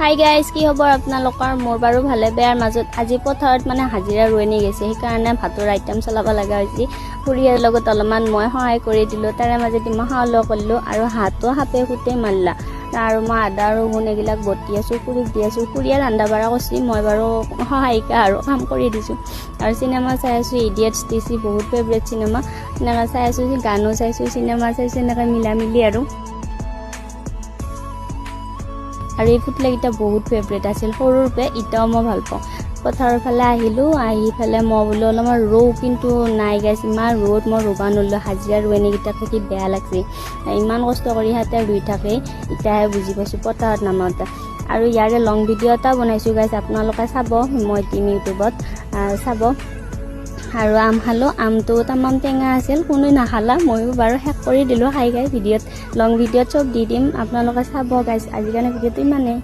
Hi guys, কি খবৰ আপোনালোকৰ? মোৰ বাৰু ভালে বেয়াৰ মাজত আজি পথাৰত মানে হাজিৰা ৰোৱনী গৈছে, সেইকাৰণে ভাতৰ আইটেম চলাব লগা হৈছে। খুৰীৰ লগত অলপমান মই সহায় কৰি দিলোঁ, তাৰে মাজতে মই খাওয়া লোৱা কৰিলোঁ আৰু হাতো সাপে সুতে মাৰিলা। আৰু মই আদা ৰহুন এইবিলাক বটি আছোঁ, খুৰীক দি আছোঁ। খুৰীয়ে ৰন্ধা বঢ়া কৰিছে, মই বাৰু সহায়িকা আৰু কাম কৰি দিছোঁ। আৰু চিনেমা চাই আছোঁ, ইডিয়েটছ দিছে, বহুত ফেভৰেট চিনেমা। এনেকৈ চাই আছোঁ, গানো চাইছোঁ, চিনেমা চাইছোঁ, এনেকৈ মিলি আৰু এই ফুটলাকেইটা বহুত ফেভৰেট আছিল সৰুৰ পৰা, এতিয়াও মই ভাল পাওঁ। পথাৰৰ ফালে আহিলোঁ, আহি পেলাই মই বোলো অলপমান ৰৌ, কিন্তু নাই গাইছ, ইমান ৰ'দ, মই ৰুবা নোৱাৰিলোঁ। হাজিৰা ৰোৱনীকেইটাক থাকি বেয়া লাগছে, ইমান কষ্ট কৰি সিহঁতে ৰুই থাকে। এতিয়াহে বুজি পাইছোঁ পথাৰত নামাওঁতে। আৰু ইয়াৰে লং ভিডিঅ' এটা বনাইছোঁ গাইছ, আপোনালোকে চাব, মই দিম ইউটিউবত, চাব। আৰু আম খালোঁ, আমটো তামাম টেঙা আছিল, কোনো নাখালা, ময়ো বাৰু শেষ কৰি দিলোঁ খাই ভিডিঅ'ত। লং ভিডিঅ'ত চব দি দিম, আপোনালোকে চাব গাইছ। আজিৰ কাৰণে ভিডিঅ'টো ইমানেই।